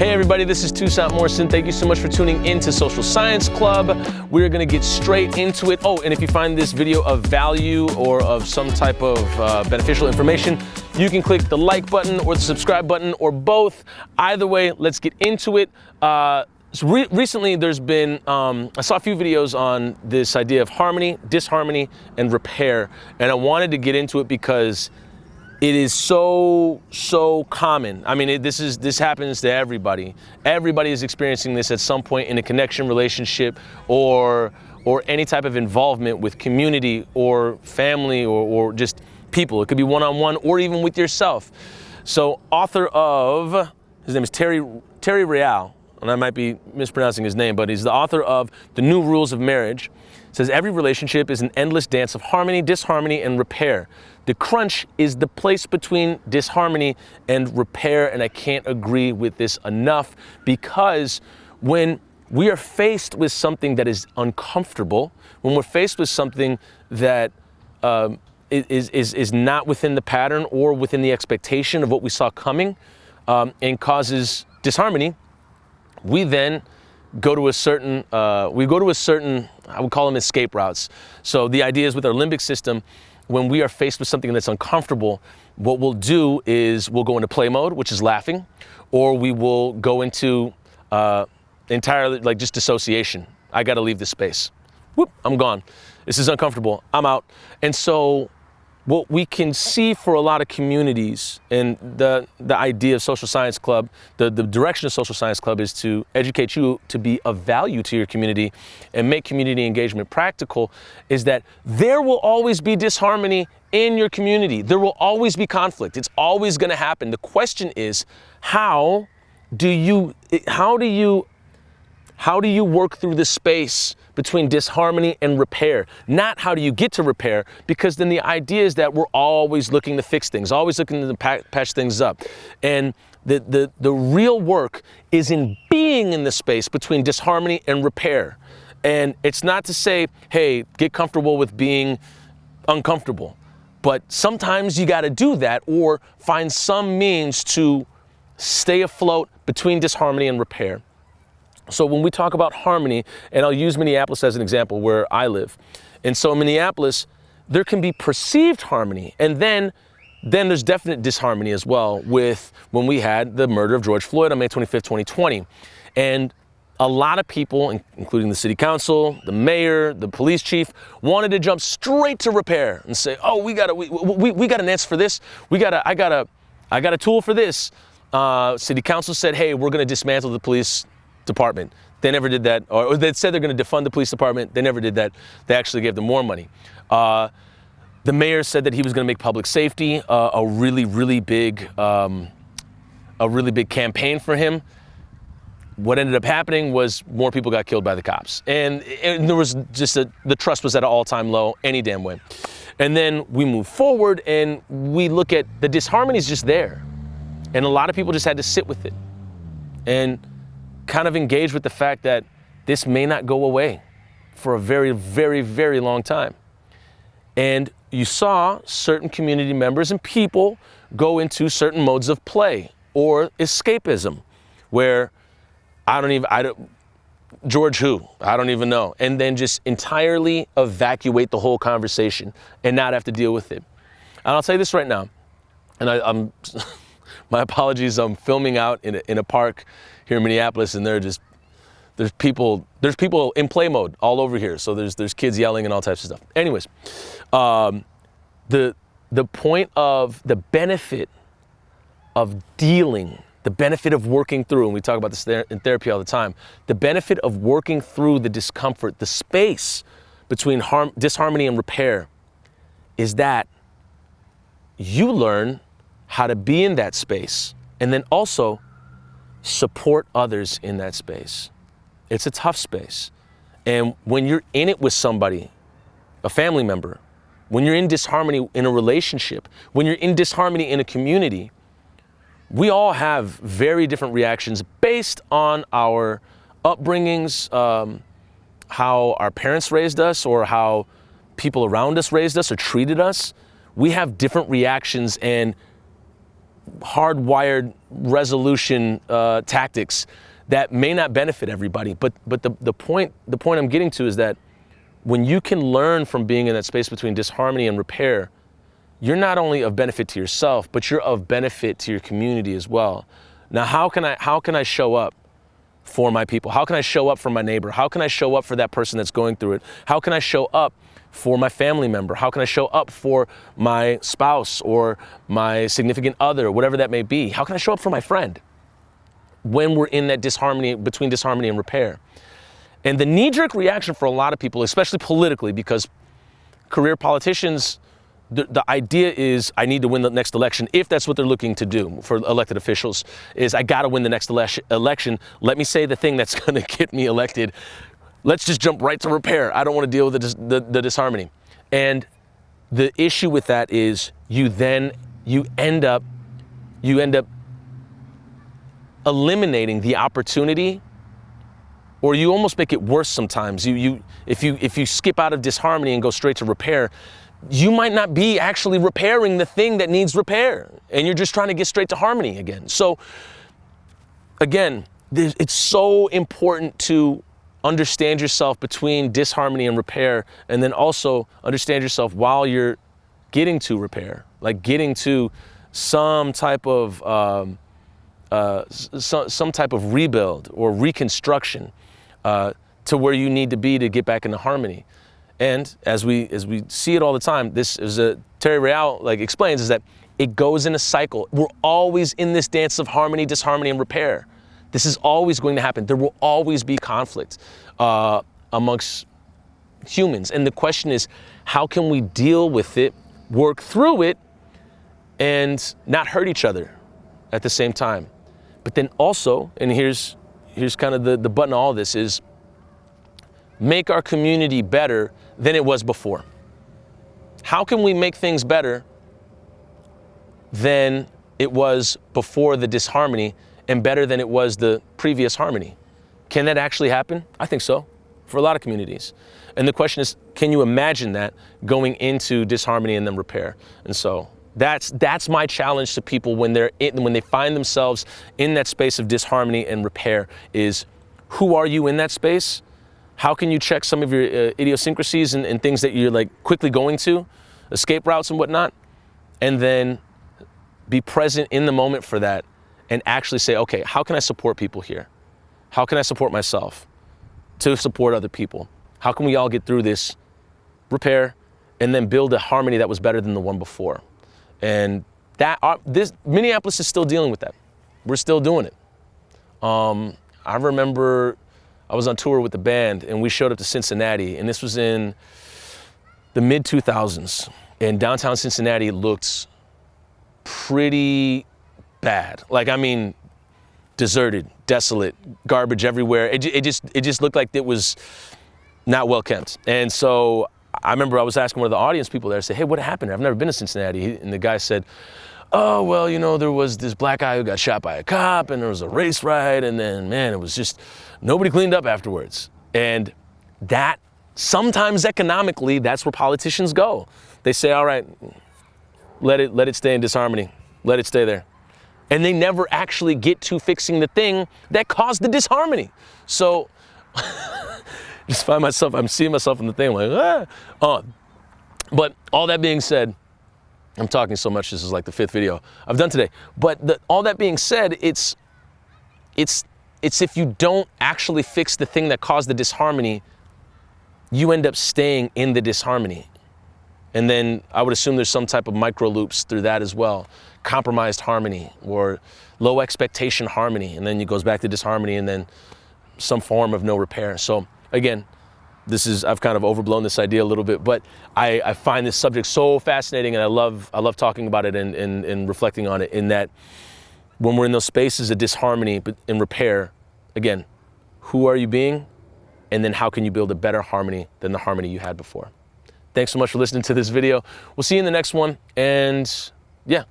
Hey everybody, this is Toussaint Morrison. Thank you so much for tuning into Social Science Club. We're gonna get straight into it. Oh, and if you find this video of value or of some type of beneficial information, you can click the like button or the subscribe button or both. Either way, let's get into it. Recently there's been, I saw a few videos on this idea of harmony, disharmony, and repair. And I wanted to get into it because it is so common. I mean, this happens to everybody. Everybody is experiencing this at some point in a connection, relationship, or any type of involvement with community or family or just people. It could be one-on-one or even with yourself. So author of, his name is Terry Real, and I might be mispronouncing his name, but he's the author of The New Rules of Marriage. Says every relationship is an endless dance of harmony, disharmony, and repair. The crunch is the place between disharmony and repair, and I can't agree with this enough, because when we are faced with something that is uncomfortable, when we're faced with something that is not within the pattern or within the expectation of what we saw coming, and causes disharmony, we then go to a certain, I would call them escape routes. So the idea is with our limbic system, when we are faced with something that's uncomfortable, what we'll do is we'll go into play mode, which is laughing, or we will go into entirely like just dissociation. I gotta leave this space. Whoop, I'm gone. This is uncomfortable, I'm out. And so what we can see for a lot of communities, and the idea of Social Science Club, the direction of Social Science Club is to educate you to be of value to your community and make community engagement practical, is that there will always be disharmony in your community. There will always be conflict. It's always gonna happen. The question is, how do you work through the space between disharmony and repair? Not how do you get to repair, because then the idea is that we're always looking to fix things, always looking to patch things up. And the real work is in being in the space between disharmony and repair. And it's not to say, hey, get comfortable with being uncomfortable, but sometimes you gotta do that or find some means to stay afloat between disharmony and repair. So when we talk about harmony, and I'll use Minneapolis as an example where I live. And so in Minneapolis, there can be perceived harmony, and then there's definite disharmony as well with when we had the murder of George Floyd on May 25th, 2020. And a lot of people, including the city council, the mayor, the police chief, wanted to jump straight to repair and say, oh, we got an answer for this. I got a tool for this. City council said, hey, we're gonna dismantle the police department. They never did that, or they said they're going to defund the police department. They never did that. They actually gave them more money. The mayor said that he was going to make public safety a really big campaign for him. What ended up happening was more people got killed by the cops, and there was just the trust was at an all-time low any damn way. And then we move forward and we look at the disharmony is just there, and a lot of people just had to sit with it and kind of engage with the fact that this may not go away for a very long time. And you saw certain community members and people go into certain modes of play or escapism, where George who? I don't even know. And then just entirely evacuate the whole conversation and not have to deal with it. And I'll tell you this right now, and I'm my apologies, I'm filming out in a park here in Minneapolis, and there's people in play mode all over here. So there's kids yelling and all types of stuff. Anyways, the point of the benefit of dealing, the benefit of working through, and we talk about this in therapy all the time, the benefit of working through the discomfort, the space between disharmony and repair, is that you learn how to be in that space and then also support others in that space. It's a tough space. And when you're in it with somebody, a family member, when you're in disharmony in a relationship, when you're in disharmony in a community, we all have very different reactions based on our upbringings, how our parents raised us, or how people around us raised us or treated us. We have different reactions, and hardwired resolution tactics that may not benefit everybody. But the point I'm getting to is that when you can learn from being in that space between disharmony and repair, you're not only of benefit to yourself, but you're of benefit to your community as well. Now, how can I show up for my people? How can I show up for my neighbor? How can I show up for that person that's going through it? How can I show up for my family member? How can I show up for my spouse or my significant other, whatever that may be? How can I show up for my friend when we're in that disharmony, between disharmony and repair? And the knee-jerk reaction for a lot of people, especially politically, because career politicians, the idea is I need to win the next election, if that's what they're looking to do for elected officials, is I got to win the next election. Let me say the thing that's going to get me elected. Let's just jump right to repair. I don't want to deal with the disharmony. And the issue with that is you end up eliminating the opportunity, or you almost make it worse sometimes. If you skip out of disharmony and go straight to repair, you might not be actually repairing the thing that needs repair, and you're just trying to get straight to harmony again. So again, it's so important to understand yourself between disharmony and repair, and then also understand yourself while you're getting to repair, like getting to some type of some type of rebuild or reconstruction to where you need to be to get back into harmony. And as we see it all the time, this is Terry Real explains, is that it goes in a cycle. We're always in this dance of harmony, disharmony, and repair. This is always going to happen. There will always be conflict amongst humans. And the question is, how can we deal with it, work through it, and not hurt each other at the same time? But then also, and here's kind of the button of all this, is make our community better than it was before. How can we make things better than it was before the disharmony and better than it was the previous harmony? Can that actually happen? I think so, for a lot of communities. And the question is, can you imagine that going into disharmony and then repair? And so that's my challenge to people when they find themselves in that space of disharmony and repair, is who are you in that space? How can you check some of your idiosyncrasies and things that you're quickly going to, escape routes and whatnot, and then be present in the moment for that and actually say, okay, how can I support people here? How can I support myself to support other people? How can we all get through this, repair, and then build a harmony that was better than the one before? And this Minneapolis is still dealing with that. We're still doing it. I remember I was on tour with the band and we showed up to Cincinnati, and this was in the mid 2000s, and downtown Cincinnati looked pretty bad. Deserted, desolate, garbage everywhere. It just looked like it was not well kept. And so I remember I was asking one of the audience people there, I said, hey, what happened? I've never been to Cincinnati. And the guy said, oh, well, there was this black guy who got shot by a cop, and there was a race riot, and then, man, it was just, nobody cleaned up afterwards. And that, sometimes economically, that's where politicians go. They say, all right, let it stay in disharmony. Let it stay there. And they never actually get to fixing the thing that caused the disharmony. So just I'm seeing myself in the thing, But all that being said, I'm talking so much, this is like the 5th video I've done today. But all that being said, it's if you don't actually fix the thing that caused the disharmony, you end up staying in the disharmony. And then I would assume there's some type of micro loops through that as well. Compromised harmony or low expectation harmony. And then it goes back to disharmony and then some form of no repair. So again, I've kind of overblown this idea a little bit, but I find this subject so fascinating, and I love talking about it and reflecting on it, in that when we're in those spaces of disharmony but in repair, again, who are you being? And then how can you build a better harmony than the harmony you had before? Thanks so much for listening to this video. We'll see you in the next one. And yeah,